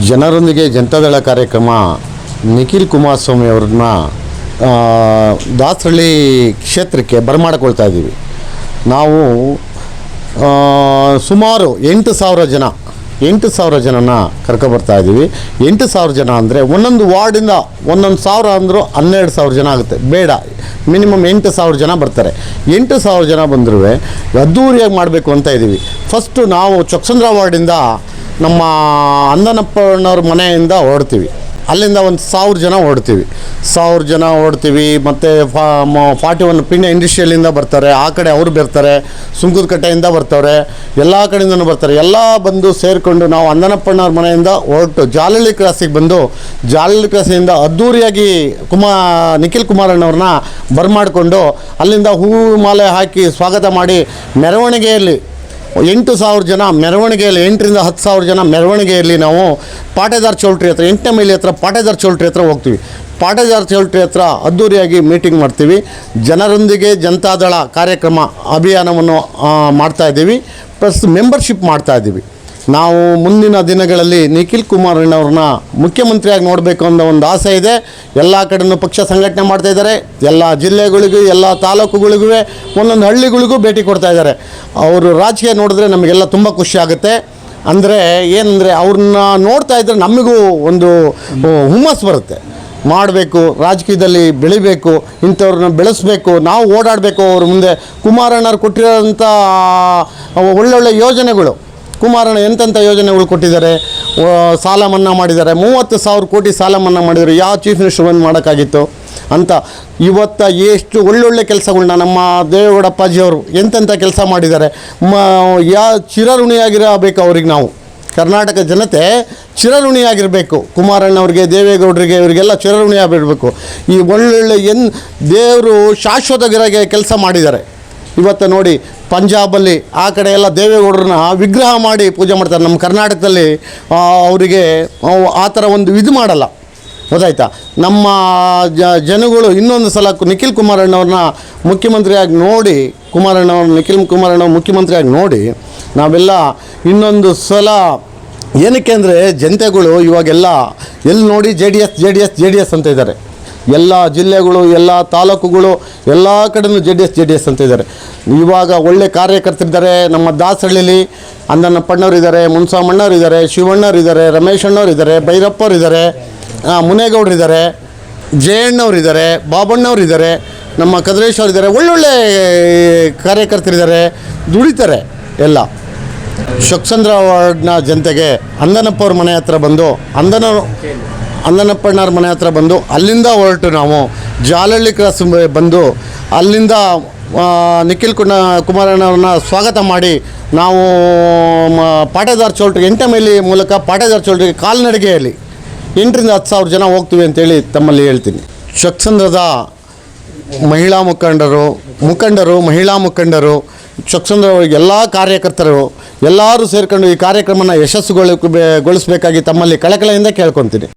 ಜನರೊಂದಿಗೆ ಜನತಾದಳ ಕಾರ್ಯಕ್ರಮ ನಿಖಿಲ್ ಕುಮಾರಸ್ವಾಮಿ ಅವ್ರನ್ನ ದಾಸರಳ್ಳಿ ಕ್ಷೇತ್ರಕ್ಕೆ ಬರಮಾಡಿಕೊಳ್ತಾ ಇದ್ದೀವಿ. ನಾವು ಸುಮಾರು 8,000 ಜನನ ಕರ್ಕೊಬರ್ತಾ ಇದ್ದೀವಿ. 8,000 ಜನ ಅಂದರೆ ಒಂದೊಂದು ವಾರ್ಡಿಂದ 1,000 ಅಂದರೂ 12,000 ಜನ ಆಗುತ್ತೆ. ಬೇಡ, ಮಿನಿಮಮ್ 8,000 ಜನ ಬರ್ತಾರೆ. 8,000 ಜನ ಬಂದರೂ ಅದ್ದೂರಿಯಾಗಿ ಮಾಡಬೇಕು ಅಂತ ಇದ್ದೀವಿ. ಫಸ್ಟು ನಾವು ಚೊಕ್ಕಸಂದ್ರ ವಾರ್ಡಿಂದ ನಮ್ಮ ಅಂದನಪ್ಪನವ್ರ ಮನೆಯಿಂದ ಹೊರಡ್ತೀವಿ. ಅಲ್ಲಿಂದ 1,000 ಜನ ಹೊರಡ್ತೀವಿ. 1,000 ಜನ ಹೊರಡ್ತೀವಿ. ಮತ್ತು 41 ಪಿಣ್ಯ ಇಂಡಸ್ಟ್ರಿಯಲಿಂದ ಬರ್ತಾರೆ. ಆ ಕಡೆ ಅವರು ಬರ್ತಾರೆ, ಸುಂಕದಕಟ್ಟೆಯಿಂದ ಬರ್ತಾರೆ, ಎಲ್ಲ ಕಡೆಯಿಂದನೂ ಬರ್ತಾರೆ. ಎಲ್ಲ ಬಂದು ಸೇರಿಕೊಂಡು ನಾವು ಅಂದನಪ್ಪನವ್ರ ಮನೆಯಿಂದ ಹೊರಟು ಜಾಲಹಳ್ಳಿ ಕ್ರಾಸಿಗೆ ಬಂದು ಜಾಲಹಳ್ಳಿ ಕ್ರಾಸಿಂದ ಅದ್ದೂರಿಯಾಗಿ ನಿಖಿಲ್ ಕುಮಾರಣ್ಣವ್ರನ್ನ ಬರಮಾಡಿಕೊಂಡು ಅಲ್ಲಿಂದ ಹೂವು ಮಾಲೆ ಹಾಕಿ ಸ್ವಾಗತ ಮಾಡಿ ಮೆರವಣಿಗೆಯಲ್ಲಿ 8,000 ಜನ ಮೆರವಣಿಗೆಯಲ್ಲಿ 8ರಿಂದ 10,000 ಜನ ಮೆರವಣಿಗೆಯಲ್ಲಿ ನಾವು ಪಾಟೇದಾರ್ ಚೌಲ್ಟ್ರಿ ಹತ್ರ 8ನೇ ಮೈಲಿ ಹತ್ರ ಪಾಟೇದಾರ್ ಚೌಲ್ಟ್ರಿ ಹತ್ರ ಹೋಗ್ತೀವಿ. ಪಾಟೇದಾರ್ ಚೌಲ್ಟ್ರಿ ಹತ್ರ ಅದ್ದೂರಿಯಾಗಿ ಮೀಟಿಂಗ್ ಮಾಡ್ತೀವಿ. ಜನರೊಂದಿಗೆ ಜನತಾದಳ ಕಾರ್ಯಕ್ರಮ ಅಭಿಯಾನವನ್ನು ಮಾಡ್ತಾಯಿದ್ದೀವಿ. ಪ್ಲಸ್ ಮೆಂಬರ್ಶಿಪ್ ಮಾಡ್ತಾಯಿದ್ದೀವಿ. ನಾವು ಮುಂದಿನ ದಿನಗಳಲ್ಲಿ ನಿಖಿಲ್ ಕುಮಾರಣ್ಣವ್ರನ್ನ ಮುಖ್ಯಮಂತ್ರಿಯಾಗಿ ನೋಡಬೇಕು ಅನ್ನೋ ಒಂದು ಆಸೆ ಇದೆ. ಎಲ್ಲ ಕಡೆಯೂ ಪಕ್ಷ ಸಂಘಟನೆ ಮಾಡ್ತಾಯಿದ್ದಾರೆ. ಎಲ್ಲ ಜಿಲ್ಲೆಗಳಿಗೂ ಎಲ್ಲ ತಾಲೂಕುಗಳಿಗೂ ಒಂದೊಂದು ಹಳ್ಳಿಗಳಿಗೂ ಭೇಟಿ ಕೊಡ್ತಾಯಿದ್ದಾರೆ. ಅವರು ರಾಜಕೀಯ ನೋಡಿದ್ರೆ ನಮಗೆಲ್ಲ ತುಂಬ ಖುಷಿ ಆಗುತ್ತೆ. ಅಂದರೆ ಏನಂದರೆ ಅವ್ರನ್ನ ನೋಡ್ತಾ ಇದ್ದರೆ ನಮಗೂ ಒಂದು ಹುಮ್ಮಸ್ಸು ಬರುತ್ತೆ. ಮಾಡಬೇಕು, ರಾಜಕೀಯದಲ್ಲಿ ಬೆಳಿಬೇಕು, ಇಂಥವ್ರನ್ನ ಬೆಳೆಸಬೇಕು, ನಾವು ಓಡಾಡಬೇಕು ಅವ್ರ ಮುಂದೆ. ಕುಮಾರಣ್ಣವ್ರು ಕೊಟ್ಟಿರೋಂಥ ಒಳ್ಳೊಳ್ಳೆ ಯೋಜನೆಗಳು, ಕುಮಾರಣ್ಣ ಎಂತೆಂಥ ಯೋಜನೆಗಳು ಕೊಟ್ಟಿದ್ದಾರೆ. ಸಾಲ ಮನ್ನಾ ಮಾಡಿದ್ದಾರೆ. 30,000 ಕೋಟಿ ಸಾಲ ಮನ್ನಾ ಮಾಡಿದರು. ಯಾವ ಚೀಫ್ ಮಿನಿಸ್ಟರ್ ಬಂದು ಮಾಡೋಕ್ಕಾಗಿತ್ತು ಅಂತ. ಇವತ್ತು ಎಷ್ಟು ಒಳ್ಳೊಳ್ಳೆ ಕೆಲಸಗಳನ್ನ ನಮ್ಮ ದೇವೇಗೌಡಪ್ಪಾಜಿಯವರು ಎಂತೆಂಥ ಕೆಲಸ ಮಾಡಿದ್ದಾರೆ. ಚಿರಋಣಿಯಾಗಿರಬೇಕು ಅವ್ರಿಗೆ. ನಾವು ಕರ್ನಾಟಕ ಜನತೆ ಚಿರಋಣಿಯಾಗಿರಬೇಕು. ಕುಮಾರಣ್ಣವ್ರಿಗೆ, ದೇವೇಗೌಡರಿಗೆ, ಇವರಿಗೆಲ್ಲ ಚಿರಋಣಿಯಾಗಿರಬೇಕು. ಈ ಒಳ್ಳೊಳ್ಳೆ ದೇವರು ಶಾಶ್ವತಗಿರಾಗೆ ಕೆಲಸ ಮಾಡಿದ್ದಾರೆ. ಇವತ್ತು ನೋಡಿ, ಪಂಜಾಬಲ್ಲಿ ಆ ಕಡೆ ಎಲ್ಲ ದೇವೇಗೌಡರನ್ನ ವಿಗ್ರಹ ಮಾಡಿ ಪೂಜೆ ಮಾಡ್ತಾರೆ. ನಮ್ಮ ಕರ್ನಾಟಕದಲ್ಲಿ ಅವರಿಗೆ ಆ ಥರ ಒಂದು ಇದು ಮಾಡಲ್ಲ, ಗೊತ್ತಾಯ್ತಾ. ನಮ್ಮ ಜನಗಳು ಇನ್ನೊಂದು ಸಲ ನಿಖಿಲ್ ಕುಮಾರಣ್ಣವ್ರನ್ನ ಮುಖ್ಯಮಂತ್ರಿಯಾಗಿ ನೋಡಿ, ನಿಖಿಲ್ ಕುಮಾರಣ್ಣ ಮುಖ್ಯಮಂತ್ರಿಯಾಗಿ ನೋಡಿ ನಾವೆಲ್ಲ ಇನ್ನೊಂದು ಸಲ. ಏನಕ್ಕೆ ಅಂದರೆ ಜನತೆಗಳು ಇವಾಗೆಲ್ಲ ಎಲ್ಲಿ ನೋಡಿ ಜೆ ಡಿ ಎಸ್ ಅಂತ ಇದ್ದಾರೆ. ಎಲ್ಲ ಜಿಲ್ಲೆಗಳು, ಎಲ್ಲ ತಾಲೂಕುಗಳು, ಎಲ್ಲ ಕಡೆಯೂ ಜೆ ಡಿ ಎಸ್ ಅಂತ ಇದ್ದಾರೆ. ಇವಾಗ ಒಳ್ಳೆ ಕಾರ್ಯಕರ್ತರಿದ್ದಾರೆ. ನಮ್ಮ ದಾಸರಳ್ಳಿಲಿ ಅಂದನಪ್ಪಣ್ಣವ್ರು ಇದ್ದಾರೆ, ಮುನ್ಸಾಮಣ್ಣವ್ರು ಇದ್ದಾರೆ, ಶಿವಣ್ಣವ್ರು ಇದ್ದಾರೆ, ರಮೇಶ್ ಅಣ್ಣವ್ರು ಇದ್ದಾರೆ, ಭೈರಪ್ಪವ್ರು ಇದ್ದಾರೆ, ಮುನೇಗೌಡರು ಇದ್ದಾರೆ, ಜಯಣ್ಣವ್ರು ಇದ್ದಾರೆ, ಬಾಬಣ್ಣವ್ರು ಇದ್ದಾರೆ, ನಮ್ಮ ಕದ್ರೇಶ್ವರ್ ಇದ್ದಾರೆ. ಒಳ್ಳೊಳ್ಳೆ ಕಾರ್ಯಕರ್ತರಿದ್ದಾರೆ, ದುಡಿತಾರೆ ಎಲ್ಲ. ಚೊಕ್ಕಸಂದ್ರ ವಾರ್ಡ್ನ ಜನತೆಗೆ ಅಂದನಪ್ಪವ್ರ ಮನೆ ಹತ್ರ ಬಂದು ಅಂದನಪ್ಪಣ್ಣವ್ರ ಮನೆ ಹತ್ರ ಬಂದು ಅಲ್ಲಿಂದ ಹೊರಟು ನಾವು ಜಾಲಹಳ್ಳಿ ಕ್ರಾಸ್ ಬಂದು ಅಲ್ಲಿಂದ ನಿಖಿಲ್ ಕುಮಾರಣ್ಣವ್ರನ್ನ ಸ್ವಾಗತ ಮಾಡಿ ನಾವು ಪಾಟೇದಾರ್ ಚೌಲ್ಟ್ರಿ 8ನೇ ಮೈಲಿ ಮೂಲಕ ಪಾಟೇದಾರ್ ಚೌಲ್ಟ್ರಿಗೆ ಕಾಲ್ನಡಿಗೆಯಲ್ಲಿ 8ರಿಂದ 10,000 ಜನ ಹೋಗ್ತೀವಿ ಅಂತೇಳಿ ತಮ್ಮಲ್ಲಿ ಹೇಳ್ತೀನಿ. ಚೊಕ್ಕಸಂದ್ರದ ಮಹಿಳಾ ಮುಖಂಡರು ಚೊಕ್ಕಸಂದ್ರ ಎಲ್ಲ ಕಾರ್ಯಕರ್ತರು ಎಲ್ಲರೂ ಸೇರ್ಕೊಂಡು ಈ ಕಾರ್ಯಕ್ರಮನ ಯಶಸ್ಸುಗೊಳಿಸಬೇಕಾಗಿ ತಮ್ಮಲ್ಲಿ ಕಳಕಳಿಯಿಂದ ಕೇಳ್ಕೊತೀನಿ.